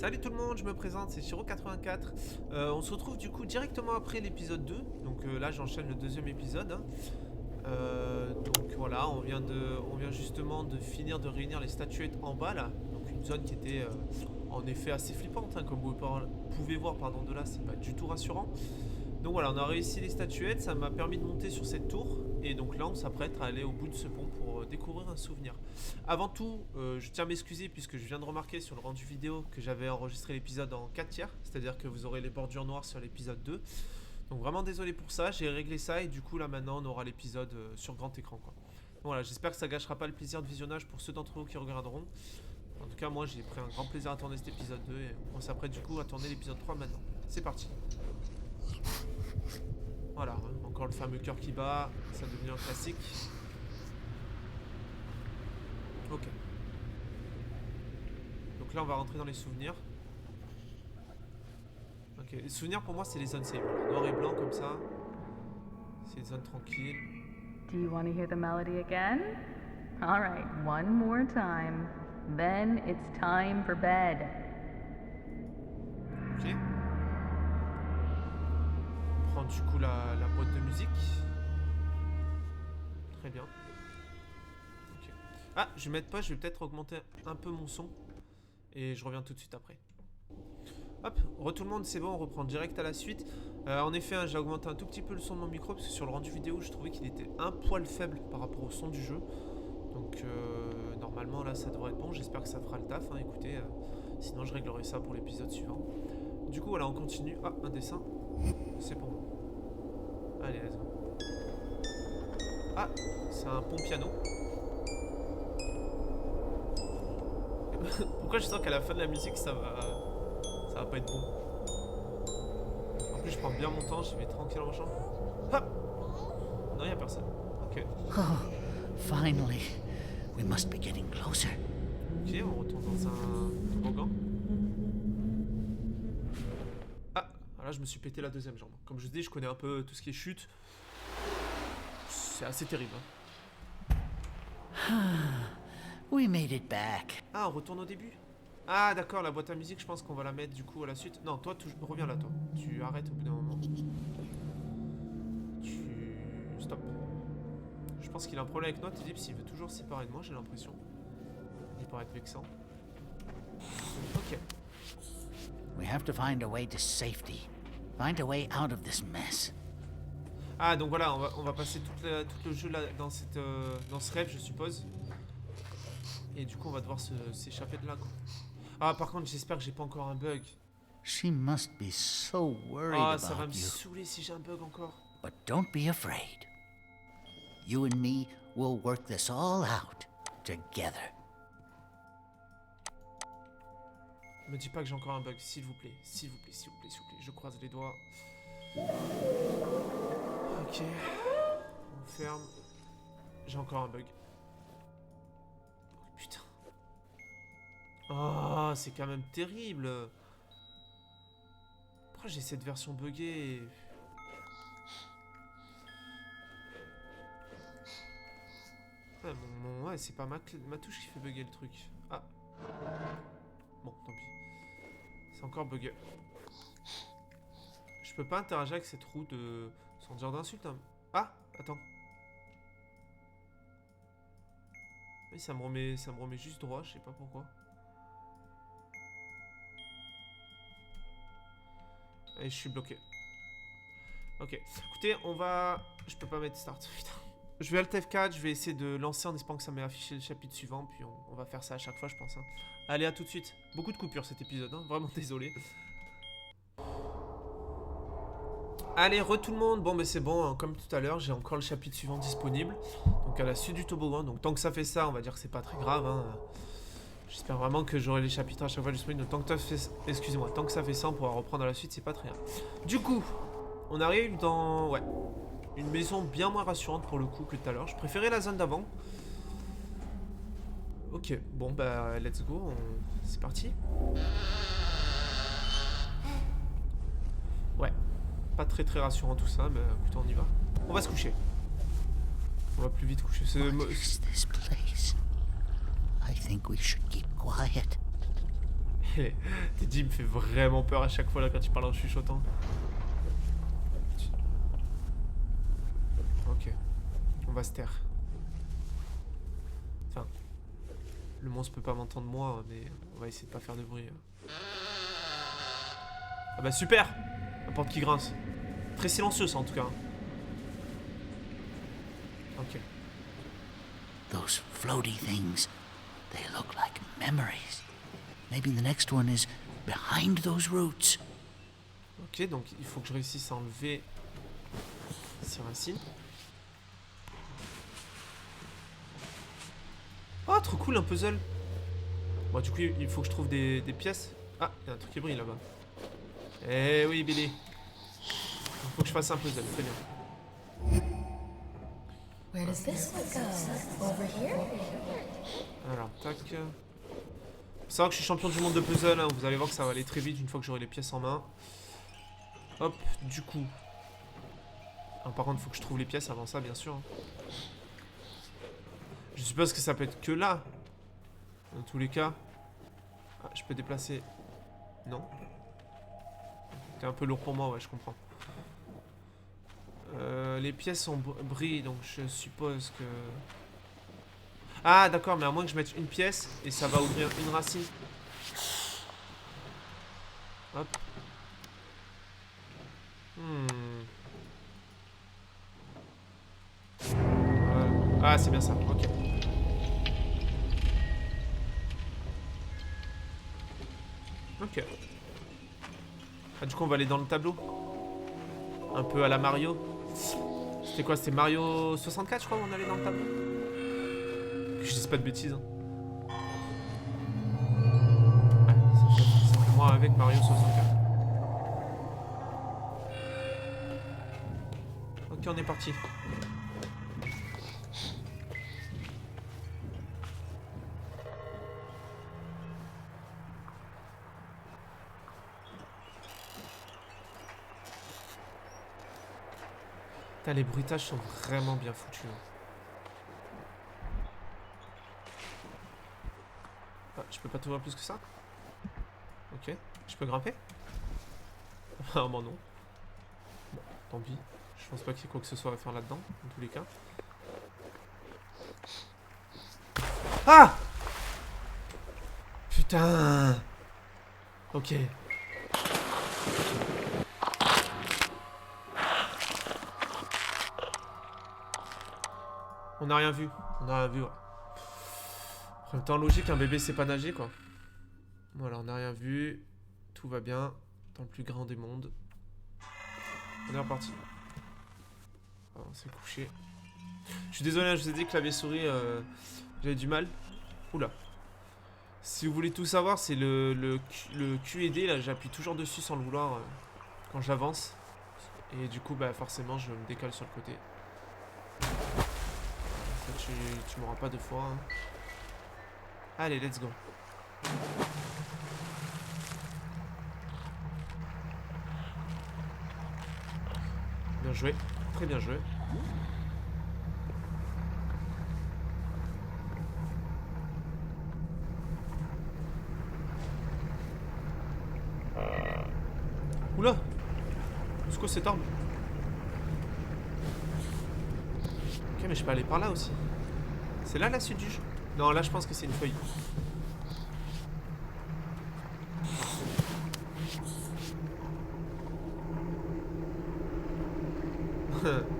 Salut tout le monde, je me présente, c'est Shiro84. On se retrouve du coup directement après l'épisode 2. Donc là j'enchaîne le deuxième épisode. Donc voilà, on vient justement de finir de réunir les statuettes en bas là. Donc une zone qui était en effet assez flippante, hein, comme vous pouvez voir de là, c'est pas du tout rassurant. Donc voilà, on a réussi les statuettes, ça m'a permis de monter sur cette tour. Et donc là on s'apprête à aller au bout de ce pont pour découvrir un souvenir. Avant tout, je tiens à m'excuser puisque je viens de remarquer sur le rendu vidéo que j'avais enregistré l'épisode en 4 tiers. C'est-à-dire que vous aurez les bordures noires sur l'épisode 2. Donc vraiment désolé pour ça, j'ai réglé ça et du coup là maintenant on aura l'épisode sur grand écran quoi. Donc voilà, j'espère que ça gâchera pas le plaisir de visionnage pour ceux d'entre vous qui regarderont. En tout cas moi j'ai pris un grand plaisir à tourner cet épisode 2 et on s'apprête du coup à tourner l'épisode 3 maintenant. C'est parti. Voilà, encore le fameux cœur qui bat, ça devient un classique. Ok. Donc là on va rentrer dans les souvenirs. Ok, les souvenirs pour moi c'est les zones safe, voilà. Noir et blanc comme ça. C'est les zones tranquilles. Do you want to hear the melody again? All right, one more time. Then it's time for bed. Ok. On prend du coup la boîte de musique. Très bien. Ok. Ah, je vais mettre pas, je vais peut-être augmenter un peu mon son. Et je reviens tout de suite après. Hop, tout le monde, c'est bon, on reprend direct à la suite. En effet, hein, j'ai augmenté un tout petit peu le son de mon micro parce que sur le rendu vidéo, je trouvais qu'il était un poil faible par rapport au son du jeu. Donc normalement là ça devrait être bon, j'espère que ça fera le taf, hein, écoutez, sinon je réglerai ça pour l'épisode suivant. Du coup voilà, on continue. Ah, un dessin, c'est pour moi. Allez, let's go. Ah, c'est un pont piano. Pourquoi je sens qu'à la fin de la musique ça va pas être bon. En plus je prends bien mon temps, j'y vais tranquille en marchant. Hop. Non, y'a personne. Ok. Oh, finally. We must be getting closer. Ok, on retourne dans un toboggan. Ah, là je me suis pété la deuxième jambe. Comme je vous dis, je connais un peu tout ce qui est chute. C'est assez terrible. We made it back. Ah, on retourne au début. Ah d'accord, la boîte à musique, je pense qu'on va la mettre du coup à la suite. Non, toi, reviens là, toi. Tu arrêtes au bout d'un moment. Stop. Je pense qu'il a un problème avec Note, Ellipse, il veut toujours se séparer de moi, j'ai l'impression. Il paraît être vexant. Ok. We have to find a way to safety. Find a way out of this mess. Ah, donc voilà, on va passer tout le jeu là, dans ce rêve, je suppose. Et du coup, on va devoir s'échapper de là, quoi. Ah, par contre, j'espère que j'ai pas encore un bug. She must be so worried Ah, ça va about me you. saouler si j'ai un bug encore. But don't be afraid. You and me will work this all out together. Me dis pas que j'ai encore un bug, s'il vous plaît. S'il vous plaît, s'il vous plaît, s'il vous plaît. Je croise les doigts. Ok. On ferme. J'ai encore un bug. Oh, putain. Oh, c'est quand même terrible. Pourquoi j'ai cette version buggée? Ouais, ouais, c'est pas ma touche qui fait bugger le truc. Ah. Bon, tant pis. C'est encore bugué. Je peux pas interagir avec cette roue de... sans dire d'insulte. Hein. Ah, attends. Oui, ça me remet juste droit, je sais pas pourquoi. Et je suis bloqué. Ok. Écoutez, on va... Je peux pas mettre start, putain. Je vais Alt F4, je vais essayer de lancer en espérant que ça m'ait affiché le chapitre suivant, puis on va faire ça à chaque fois, je pense. Hein. Allez, à tout de suite. Beaucoup de coupures cet épisode, hein. Vraiment désolé. Allez, tout le monde. Bon, mais c'est bon, hein. Comme tout à l'heure, j'ai encore le chapitre suivant disponible. Donc à la suite du toboggan. Donc tant que ça fait ça, on va dire que c'est pas très grave. Hein. J'espère vraiment que j'aurai les chapitres à chaque fois disponibles. Donc tant que ça fait... Excusez-moi, tant que ça fait ça, on pourra reprendre à la suite, c'est pas très grave. Du coup, on arrive dans... Ouais. Une maison bien moins rassurante pour le coup que tout à l'heure. Je préférais la zone d'avant. Ok, bon bah let's go, c'est parti. Ouais, pas très rassurant tout ça, mais écoutez, on y va. On va se coucher. On va plus vite coucher. What is this place? I think we should keep quiet. Teddy me fait vraiment peur à chaque fois là quand il parle en chuchotant. Ok. On va se taire. Enfin. Le monstre peut pas m'entendre moi, mais on va essayer de pas faire de bruit. Ah bah super! La porte qui grince. Très silencieux ça en tout cas. Ok. Those floaty things, they look like memories. Maybe the next one is behind those roots. Ok, donc il faut que je réussisse à enlever ces racines. Oh, trop cool, un puzzle. Bon, du coup, il faut que je trouve des pièces. Ah, il y a un truc qui brille là-bas. Eh oui, Billy. Il faut que je fasse un puzzle, très bien. Where does this one go? Over here? Alors, tac. C'est vrai que je suis champion du monde de puzzle, hein. Vous allez voir que ça va aller très vite une fois que j'aurai les pièces en main. Hop, du coup. Ah, par contre, il faut que je trouve les pièces avant ça, bien sûr. Je suppose que ça peut être que là. Dans tous les cas. Ah, je peux déplacer. Non. C'est un peu lourd pour moi, ouais, je comprends. Les pièces brillent, donc je suppose que... Ah, d'accord, mais à moins que je mette une pièce et ça va ouvrir une racine. Hop. Voilà. Ah, c'est bien ça, ok. Ok. Ah, du coup, on va aller dans le tableau. Un peu à la Mario. C'était quoi? C'était Mario 64, je crois, où on allait dans le tableau. Que je dise pas de bêtises. Hein. Ouais, c'est simplement avec Mario 64. Ok, on est parti. Putain, les bruitages sont vraiment bien foutus. Hein. Ah, je peux pas t'ouvrir plus que ça? Ok. Je peux grimper? Apparemment non. Bon, tant pis. Je pense pas qu'il y ait quoi que ce soit à faire là-dedans, dans tous les cas. Ah! Putain! Ok. On n'a rien vu. On n'a rien vu, ouais. En même temps, logique, un bébé sait pas nager, quoi. Voilà, on n'a rien vu. Tout va bien. Dans le plus grand des mondes. On est reparti. Ah, on s'est couché. Je suis désolé, hein, je vous ai dit clavier-souris, j'avais du mal. Oula. Si vous voulez tout savoir, c'est le Q et D, là, j'appuie toujours dessus sans le vouloir quand j'avance. Et du coup, bah forcément, je me décale sur le côté. Tu m'auras pas deux fois. Hein. Allez, let's go. Bien joué. Très bien joué. Oula! C'est quoi cette arme? Ok, mais je peux aller par là aussi. C'est là la suite du jeu? Non, là je pense que c'est une feuille.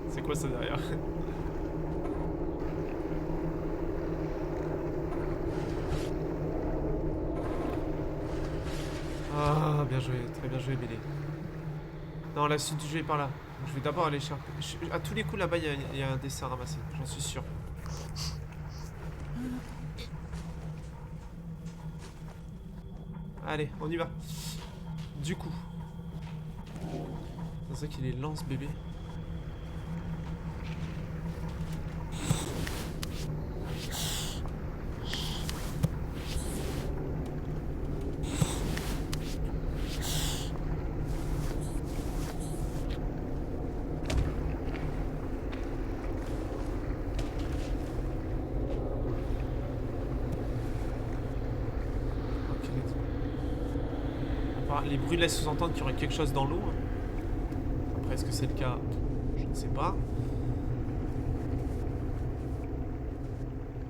C'est quoi ça derrière? Ah, bien joué, très bien joué, Bélé. Non, la suite du jeu est par là. Donc, je vais d'abord aller chercher. À tous les coups là-bas, il y a un dessin ramassé, j'en suis sûr. Allez, on y va. Du coup. C'est ça qu'il est lance bébé. Les bruits laissent sous-entendre qu'il y aurait quelque chose dans l'eau. Après, est-ce que c'est le cas? Je ne sais pas.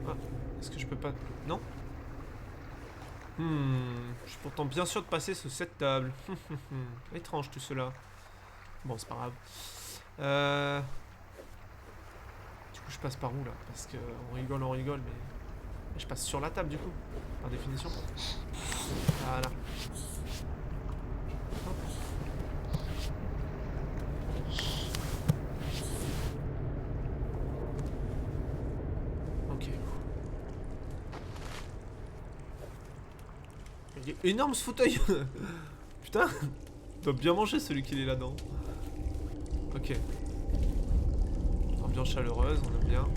Ah, est-ce que je peux pas... Non? Je suis pourtant bien sûr de passer sous cette table. Étrange tout cela. Bon, c'est pas grave. Du coup, je passe par où là? Parce que on rigole, mais je passe sur la table du coup, par définition. Voilà. Ok. Il est énorme ce fauteuil. Putain, il doit bien manger celui qui est là-dedans. Ok. Ambiance chaleureuse, on aime bien.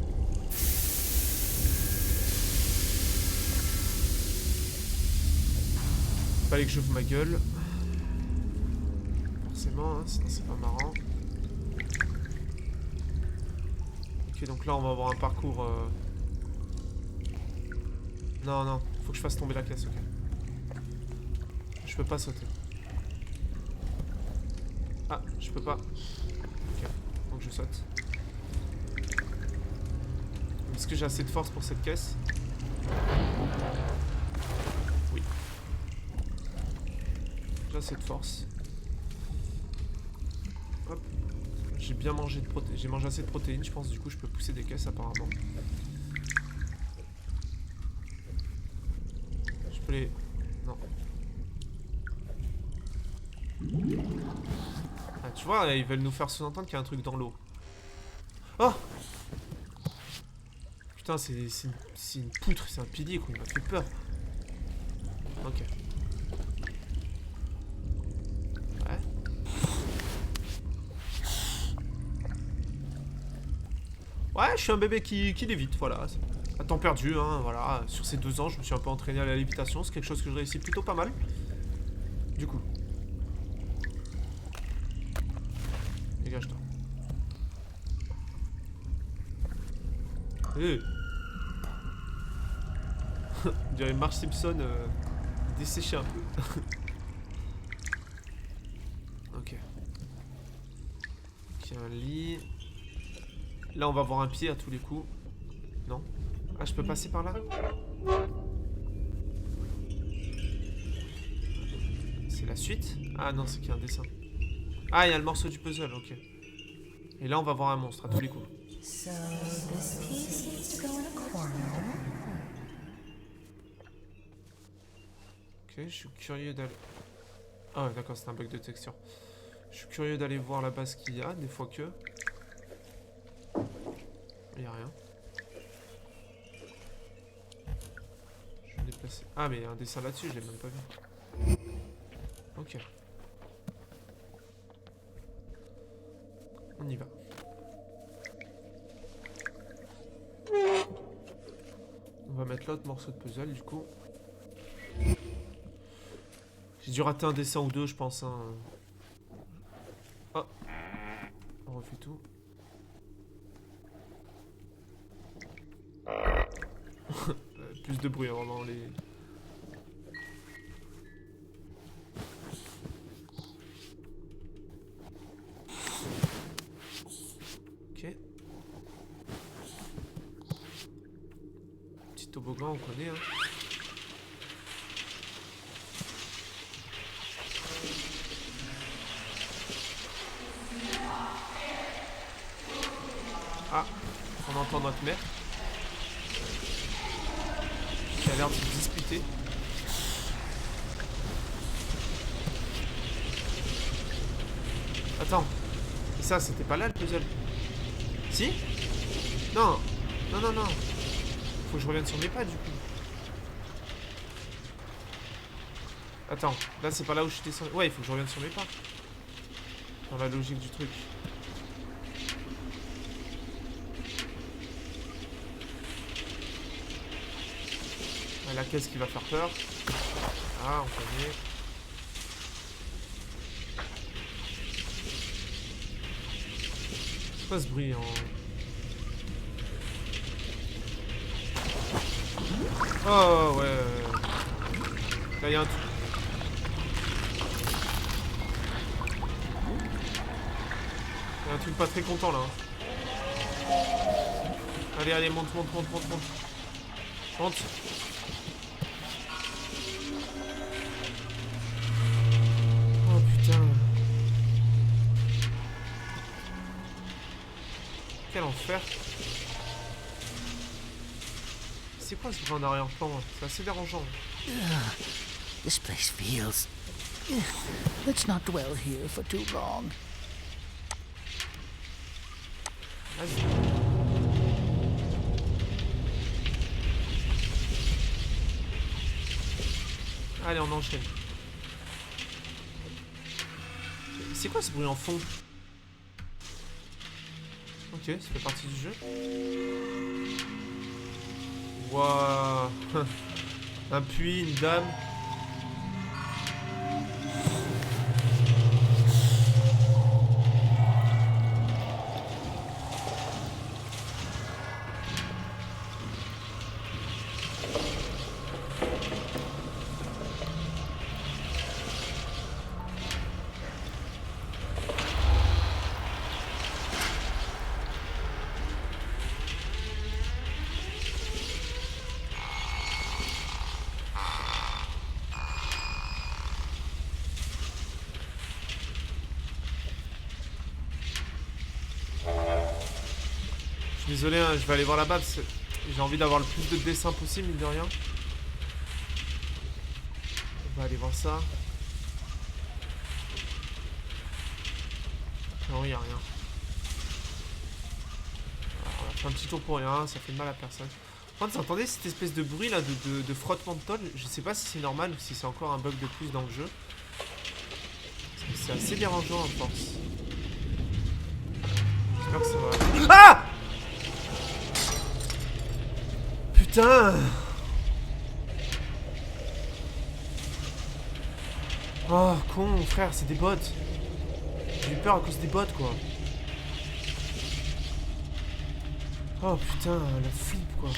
Fallait que j'ouvre ma gueule. Forcément, hein, sinon c'est pas marrant. Ok, donc là on va avoir un parcours... Non, non, faut que je fasse tomber la caisse, ok. Je peux pas sauter. Ah, je peux pas. Ok, donc je saute. Est-ce que j'ai assez de force pour cette caisse? Oui. J'ai assez de force. Hop. J'ai bien mangé de protéines. J'ai mangé assez de protéines, je pense. Du coup, je peux pousser des caisses apparemment. Je peux les... Non. Ah, tu vois, ils veulent nous faire sous-entendre qu'il y a un truc dans l'eau. Oh! Putain, c'est une poutre, c'est un pilier, quoi. Il m'a fait peur. Ok. Ouais. Ouais, je suis un bébé qui lévite, voilà. À temps perdu, hein, voilà. Sur ces 2 ans, je me suis un peu entraîné à la lévitation. C'est quelque chose que je réussis plutôt pas mal. Du coup. Dégage-toi. On dirait Marge Simpson desséché un peu. Ok. Ok, un lit. Là, on va voir un pied à tous les coups. Non? Ah, je peux passer par là? C'est la suite? Ah non, c'est qu'il y a un dessin. Ah, il y a le morceau du puzzle, ok. Et là, on va voir un monstre à tous les coups. So this piece needs to go in a corner. Ok, je suis curieux d'aller... Ah ouais, d'accord, c'est un bug de texture. Je suis curieux d'aller voir là-bas ce qu'il y a, des fois que... Il n'y a rien. Je vais me déplacer. Ah, mais il y a un dessin là-dessus, je l'ai même pas vu. Ok. On y va. On va mettre l'autre morceau de puzzle, du coup. J'ai dû rater un dessin ou deux, je pense. Hein. Oh. On refait tout. Plus de bruit, vraiment, les... Ok. Petit toboggan, on connaît, hein. Ah, on entend notre mère. Qui a l'air de se disputer. Attends. Et ça, c'était pas là le puzzle? Si? Non. Non, non, non. Faut que je revienne sur mes pas du coup. Attends. Là, c'est pas là où je suis descendu. Ouais, il faut que je revienne sur mes pas. Dans la logique du truc. La caisse qui va faire peur. Ah, on connaît. C'est quoi ce bruit en... Oh, ouais. Là, il y a un truc. un truc pas très content là. Allez, allez, monte. Monte. Oh putain. Quel enfer. C'est quoi ce bruit en arrière-plan? C'est assez dérangeant. This place feels. Let's not dwell here for too long. Vas-y. Allez, on enchaîne. C'est quoi ce bruit en fond? Ok, ça fait partie du jeu. Waouh. Un puits, une dame. Désolé, hein, je vais aller voir là-bas parce que j'ai envie d'avoir le plus de dessins possible, mine de rien. On va aller voir ça. Non, il n'y a rien. Alors, on a fait un petit tour pour rien, ça fait mal à personne. Par contre, vous entendez cette espèce de bruit là de frottement de tôle? Je sais pas si c'est normal ou si c'est encore un bug de plus dans le jeu. C'est assez dérangeant à force. J'espère que ça va. Ah! Putain! Oh, con, frère, c'est des bots. J'ai eu peur à cause des bots, quoi. Oh, putain, la flip, quoi.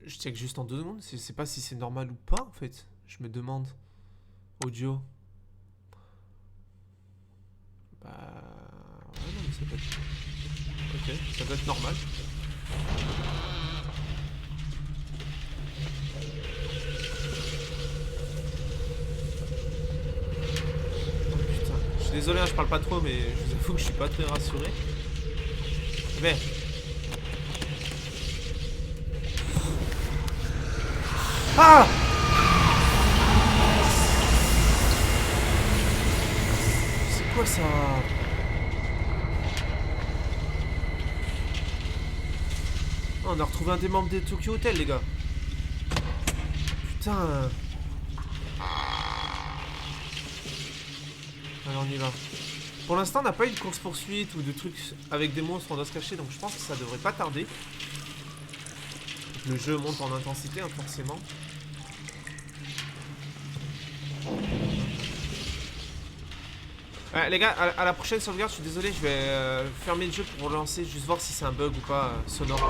Je check juste en 2 secondes, je sais pas si c'est normal ou pas en fait. Je me demande. Audio. Bah. Ouais, non, mais ça doit être. Ok, ça doit être normal. Oh putain, je suis désolé, hein, je parle pas trop, mais je vous avoue que je suis pas très rassuré. Mais. Ah! C'est quoi ça? Oh, on a retrouvé un des membres des Tokyo Hotel, les gars. Putain. Allez, on y va. Pour l'instant, on n'a pas eu de course-poursuite ou de trucs avec des monstres, on doit se cacher, donc je pense que ça devrait pas tarder. Le jeu monte en intensité, hein, forcément. Les gars, à la prochaine sauvegarde, je suis désolé, je vais fermer le jeu pour relancer, juste voir si c'est un bug ou pas sonore.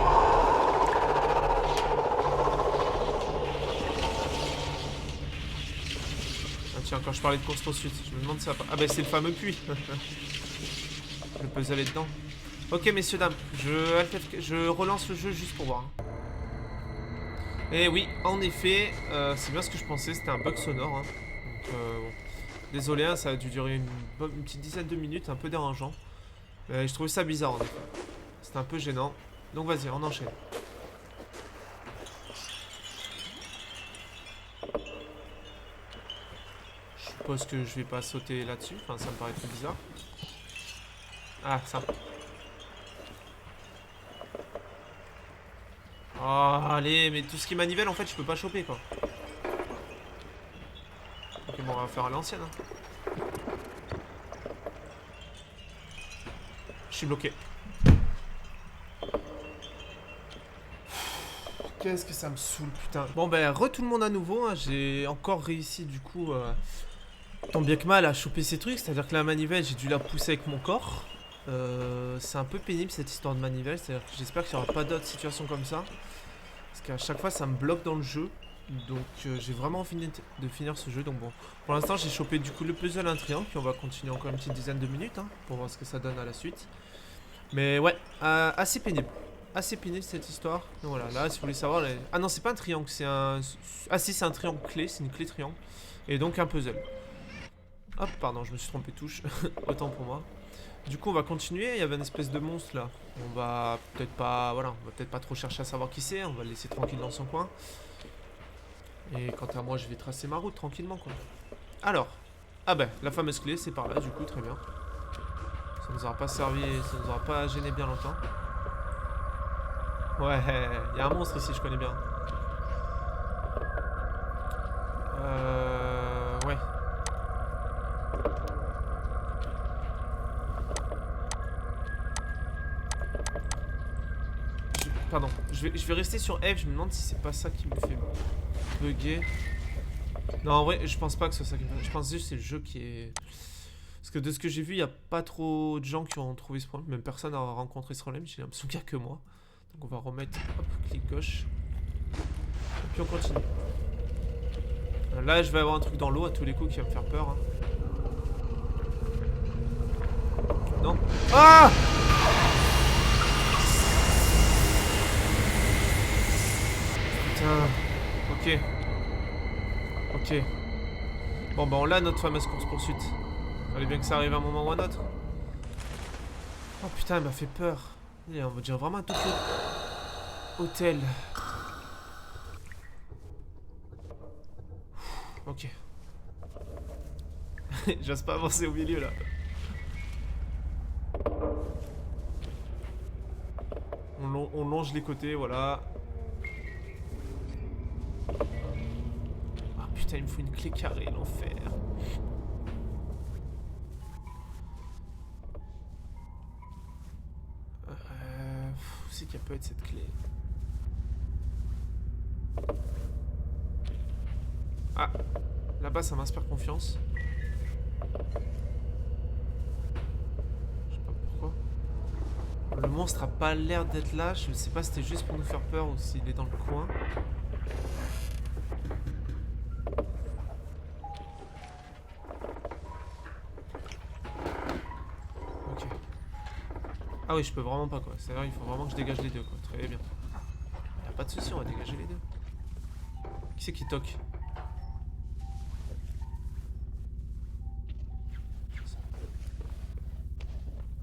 Ah tiens, quand je parlais de course poursuite, je me demande si ça va pas. Ah bah c'est le fameux puits. Le puzzle est dedans. Ok messieurs dames, je relance le jeu juste pour voir. Et oui, en effet, c'est bien ce que je pensais, c'était un bug sonore. Hein. Donc bon. Désolé, hein, ça a dû durer une petite dizaine de minutes, un peu dérangeant. Je trouvais ça bizarre en effet. C'était un peu gênant. Donc vas-y, on enchaîne. Je suppose que je vais pas sauter là-dessus. Enfin, ça me paraît très bizarre. Ah, ça. Oh, allez, mais tout ce qui manivelle, en fait, je peux pas choper, quoi. Ok, bon, on va faire à l'ancienne, hein. suis bloqué. Qu'est-ce que ça me saoule, putain. Bon, ben, tout le monde à nouveau. Hein. J'ai encore réussi, du coup, tant bien que mal, à choper ces trucs. C'est-à-dire que la manivelle, j'ai dû la pousser avec mon corps. C'est un peu pénible, cette histoire de manivelle. C'est-à-dire que j'espère qu'il n'y aura pas d'autres situations comme ça. Parce qu'à chaque fois, ça me bloque dans le jeu. Donc, j'ai vraiment envie de finir ce jeu. Donc, bon, pour l'instant, j'ai chopé, du coup, le puzzle un triangle. Puis, on va continuer encore une petite dizaine de minutes, hein, pour voir ce que ça donne à la suite. Mais, ouais, assez pénible. Assez pénible cette histoire. Donc voilà, là si vous voulez savoir ah non, c'est pas un triangle, c'est un... Ah si, c'est un triangle clé, c'est une clé triangle. Et donc un puzzle. Hop, pardon, je me suis trompé de touche. Autant pour moi. Du coup on va continuer, il y avait une espèce de monstre là. On va peut-être pas... Voilà, on va peut-être pas trop chercher à savoir qui c'est. On va le laisser tranquille dans son coin. Et quant à moi je vais tracer ma route tranquillement quoi. Alors, ah ben, la fameuse clé c'est par là du coup, très bien. Ça nous aura pas servi, ça nous aura pas gêné bien longtemps. Ouais, il y a un monstre ici, je connais bien. Ouais. Pardon, je vais rester sur F, je me demande si c'est pas ça qui me fait bugger. Non, en vrai, je pense pas que ce soit ça qui me fait... Je pense juste que c'est le jeu qui est... Parce que de ce que j'ai vu, il n'y a pas trop de gens qui ont trouvé ce problème. Même personne n'a rencontré ce problème, j'ai l'impression qu'il n'y a que moi. Donc on va remettre, hop, clic gauche. Et puis on continue. Là je vais avoir un truc dans l'eau à tous les coups qui va me faire peur. Hein. Non. Ah! Putain. Ok. Ok. Bon bah on l'a notre fameuse course poursuite. Fallait bien que ça arrive à un moment ou à un autre. Oh putain, elle m'a fait peur. On va dire vraiment un tout petit hôtel. Ok. J'ose pas avancer au milieu là. On longe les côtés, voilà. Ah putain, il me faut une clé carrée, l'enfer. Où c'est qu'elle peut être cette clé? Ah, là-bas ça m'inspire confiance. Je sais pas pourquoi. Le monstre a pas l'air d'être là. Je sais pas si c'était juste pour nous faire peur ou s'il est dans le coin. Ok. Ah oui, je peux vraiment pas quoi. C'est vrai, il faut vraiment que je dégage les deux quoi. Très bien. Y a pas de souci, on va dégager les deux. Qui c'est qui toque?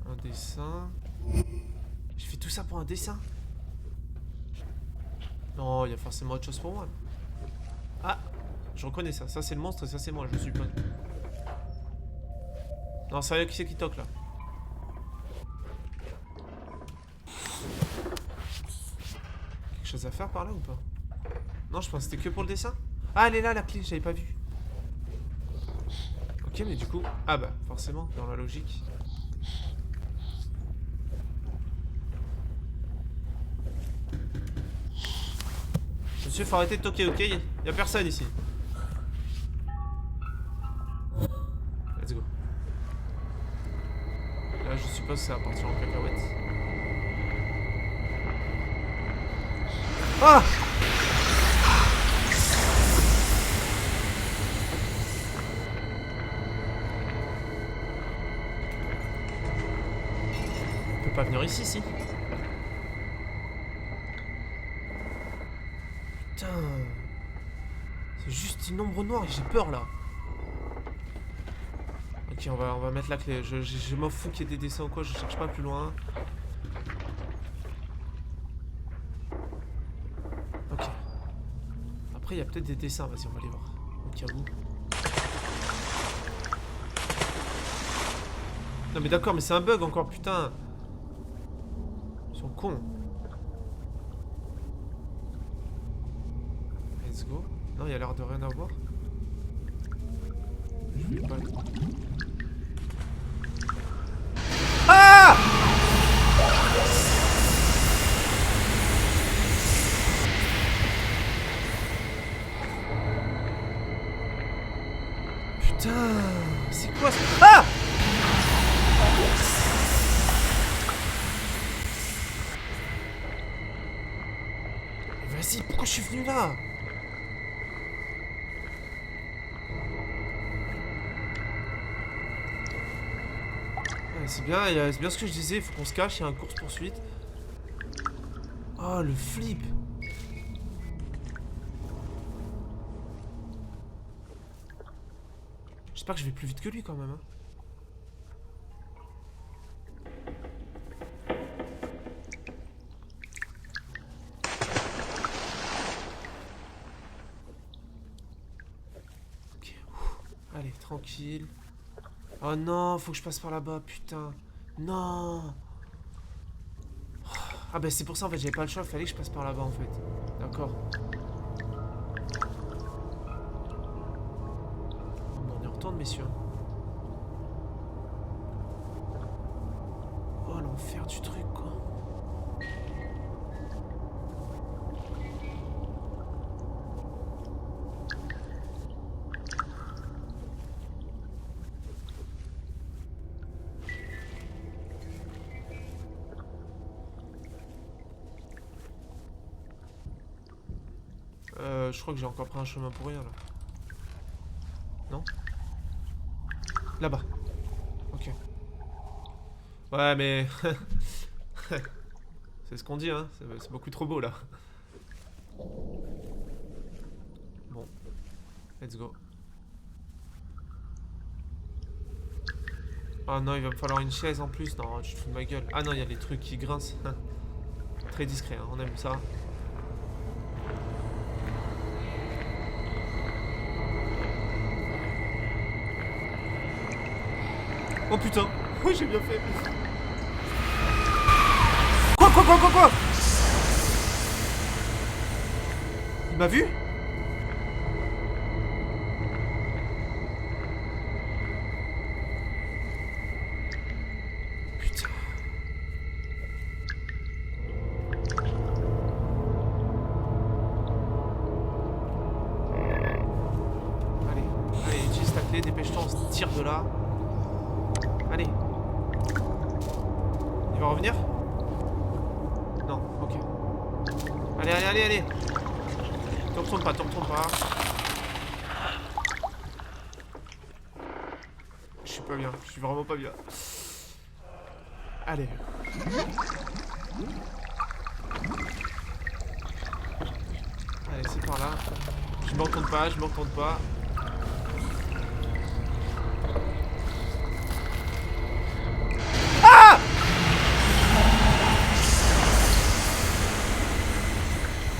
Un dessin. Je fais tout ça pour un dessin? Non, il y a forcément autre chose pour moi. Ah, je reconnais ça. Ça c'est le monstre et ça c'est moi, je suppose. Non, sérieux, qui c'est qui toque là? Quelque chose à faire par là ou pas? Non, je pense que c'était que pour le dessin. Ah, elle est là la clé, j'avais pas vu. Ok, mais du coup... Ah bah, forcément, dans la logique. Monsieur, faut arrêter de toquer, ok? Y'a personne ici. Let's go. Là, je suppose que ça va partir en cacahuète. Ah! On peut pas venir ici, si? Putain. C'est juste une ombre noire, j'ai peur là. Ok, on va mettre la clé. Je m'en fous qu'il y ait des dessins ou quoi, je cherche pas plus loin. Ok. Après, il y a peut-être des dessins, vas-y, on va les voir. Au cas où. Non mais d'accord, mais c'est un bug encore, putain. Ils sont cons. Let's go. Non, il y a l'air de rien avoir. Je vais pas... Ah! Putain, c'est quoi ça? Ah! Mais vas-y, pourquoi je suis venu là? Ouais, c'est bien ce que je disais, il faut qu'on se cache, il y a un course-poursuite. Oh, le flip! J'espère que je vais plus vite que lui quand même. Hein. Ok. Allez, tranquille. Oh non, faut que je passe par là-bas, putain. Non. Ah bah c'est pour ça en fait, j'avais pas le choix, il fallait que je passe par là-bas en fait. D'accord. On y retourne, messieurs. Oh, l'enfer du truc, quoi. Je crois que j'ai encore pris un chemin pour rien, là. Non? Là-bas. Ok. Ouais, mais... c'est ce qu'on dit, hein. C'est beaucoup trop beau, là. Bon. Let's go. Oh non, il va me falloir une chaise en plus. Non, tu te fous de ma gueule. Ah non, il y a les trucs qui grincent. Très discret, hein. On aime ça. Oh putain. Oui, j'ai bien fait. Quoi? Il m'a vu? Putain. Allez, utilise ta clé, dépêche-toi, on se tire de là. Allez. Il va revenir? Non, ok. Allez. Te retourne pas. Je suis pas bien, je suis vraiment pas bien. Allez. Allez, c'est par là. Je me retourne pas. Ah!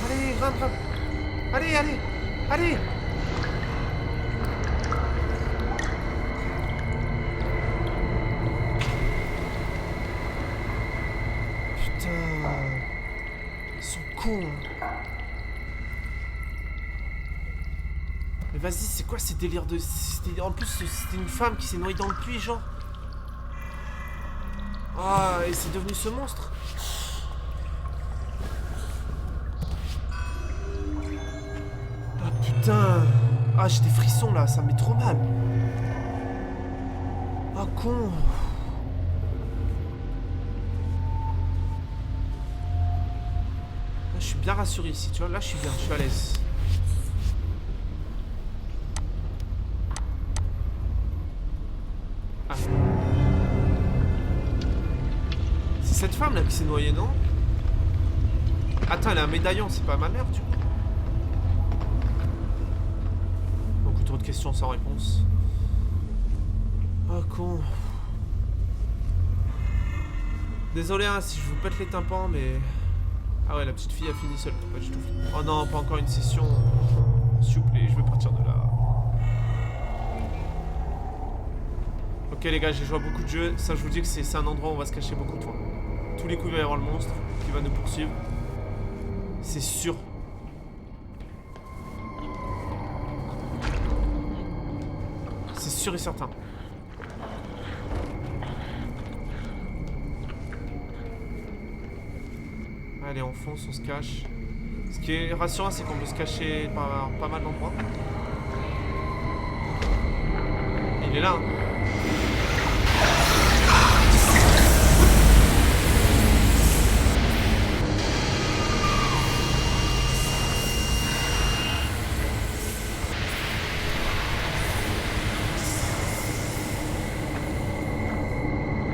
Allez, grimpe. Allez. Putain. Ils sont cons. Hein. Mais vas-y, c'est quoi ces délires de... En plus, c'était une femme qui s'est noyée dans le puits, genre. Ah, et c'est devenu ce monstre. Ah putain. Ah, j'ai des frissons là, ça me met trop mal. Ah con. Là, je suis bien rassuré ici, tu vois, là je suis bien, je suis à l'aise. Ah. C'est cette femme là qui s'est noyée, non? Attends, elle a un médaillon, c'est pas ma mère, tu vois. Beaucoup trop de questions sans réponse. Oh con. Désolé hein, si je vous pète les tympans, mais... Ah ouais, la petite fille a fini seule, pas du tout. Oh non, pas encore une session. S'il vous plaît, je vais partir de là. Ok les gars, j'ai joué à beaucoup de jeux. Ça, je vous dis que c'est un endroit où on va se cacher beaucoup de fois. Tous les coups, il va y avoir le monstre qui va nous poursuivre. C'est sûr. C'est sûr et certain. Allez, on fonce, on se cache. Ce qui est rassurant, c'est qu'on peut se cacher par pas mal d'endroits. Il est là. Hein.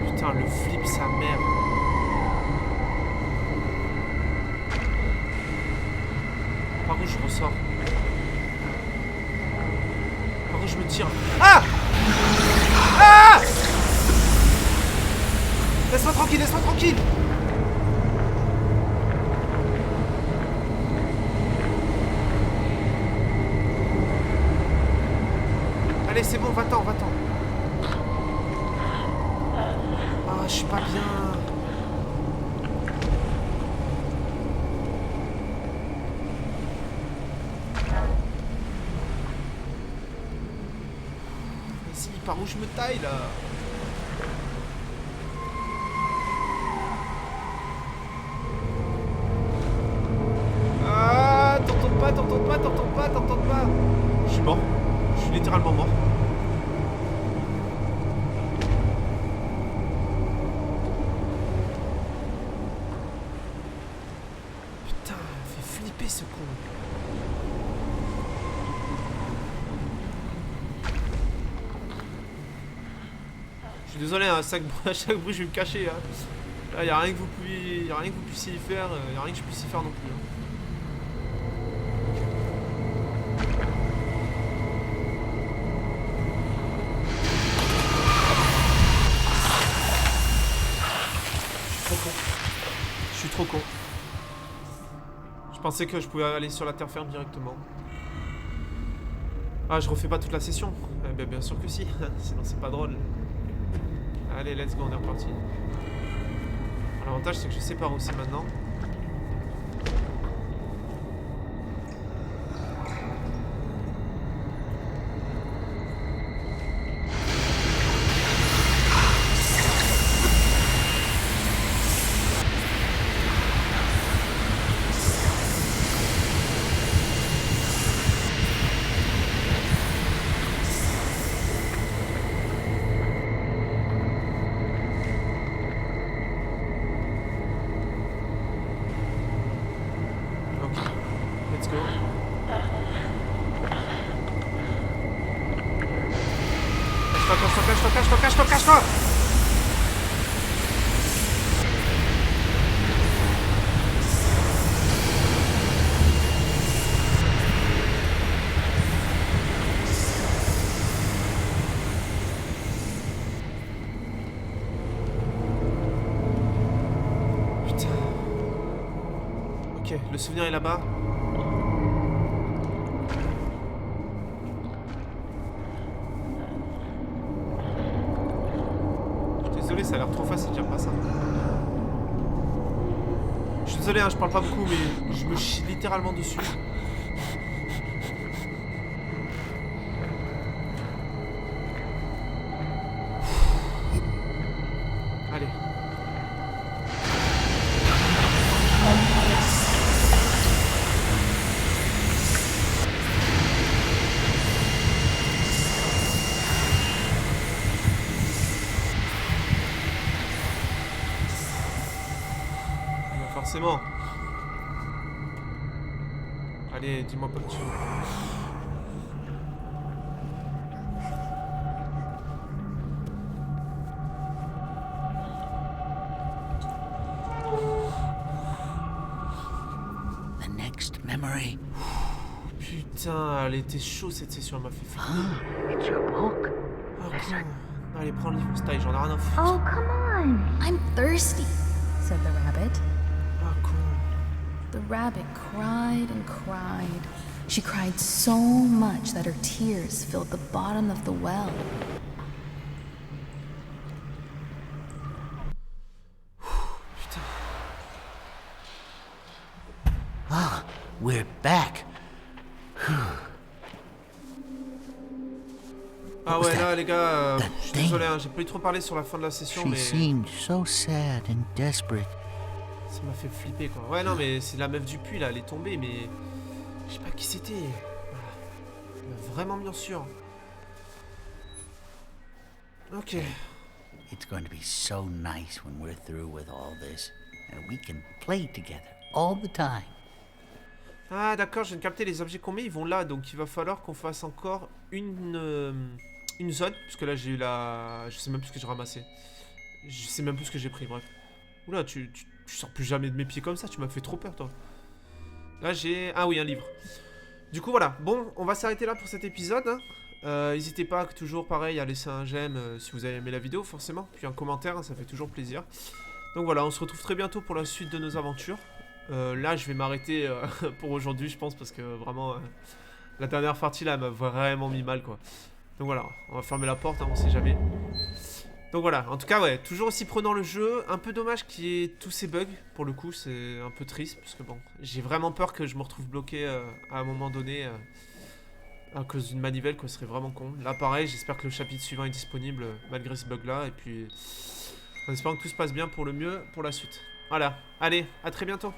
Putain, le flip, sa mère. Par où je ressors? Par où je me tire? Ah! Ah! Laisse-moi tranquille, laisse-moi tranquille! Allez, c'est bon, va-t'en, va-t'en. Ah, je suis pas bien. Vas-y, par où je me taille là? Ah, t'entends pas, t'entends pas, t'entends pas, t'entends pas. Je suis mort. Je suis littéralement mort. Putain, fait flipper ce con. Je suis désolé, hein, à chaque bruit je vais me cacher. Hein. Là, y a rien que vous puissiez y faire, y a rien que je puisse y faire non plus. Hein. Je suis trop con. Je pensais que je pouvais aller sur la terre ferme directement. Ah, je refais pas toute la session? Eh ben, bien sûr que si, sinon c'est pas drôle. Allez, let's go, on est reparti. L'avantage c'est que je sais par où c'est maintenant. Let's go. Cache-toi. Putain. Ok, le souvenir est là-bas. Désolé, ça a l'air trop facile de dire pas ça. Je suis désolé, hein, je parle pas beaucoup, mais je me chie littéralement dessus. Allez. Forcément. Allez, dis-moi pas que tu... The next memory. Putain, elle était chaude cette session, elle m'a fait flipper. Ah, it's your book. Oh, con. Allez, prends le livre, style, j'en ai rien à foutre. Oh, come on, I'm thirsty, said the rabbit. Ah, con. The rabbit cried and cried. She cried so much that her tears filled the bottom of the well. Putain. Ah, we're back. Ah ouais, là, les gars, that je suis thing? désolé, hein, j'ai pas eu trop parlé sur la fin de la session, She mais seemed so sad and desperate. ça m'a fait flipper, quoi. Ouais, non, mais c'est la meuf du puits, là, elle est tombée, mais je sais pas qui c'était. Voilà. Elle m'a vraiment mis en sûr. Ok. It's going to be so nice when we're through with all this, and we can play together all the time. Ah d'accord, je viens de capter les objets qu'on met, ils vont là, donc il va falloir qu'on fasse encore une zone, parce que là j'ai eu la... Je sais même plus ce que j'ai ramassé. Je sais même plus ce que j'ai pris, bref. Oula, tu sors plus jamais de mes pieds comme ça, tu m'as fait trop peur toi. Là j'ai... Ah oui, un livre. Du coup voilà, bon, on va s'arrêter là pour cet épisode. Hein. N'hésitez pas, toujours pareil, à laisser un j'aime si vous avez aimé la vidéo forcément, puis un commentaire, hein, ça fait toujours plaisir. Donc voilà, on se retrouve très bientôt pour la suite de nos aventures. Là je vais m'arrêter pour aujourd'hui je pense, parce que vraiment la dernière partie là elle m'a vraiment mis mal quoi. Donc voilà, on va fermer la porte, hein, on sait jamais. Donc voilà, en tout cas ouais, toujours aussi prenant le jeu. Un peu dommage qu'il y ait tous ces bugs, pour le coup c'est un peu triste, parce que bon, j'ai vraiment peur que je me retrouve bloqué à un moment donné à cause d'une manivelle, quoi, ce serait vraiment con. Là pareil, j'espère que le chapitre suivant est disponible malgré ce bug là, et puis en espérant que tout se passe bien pour le mieux pour la suite. Voilà, allez, à très bientôt.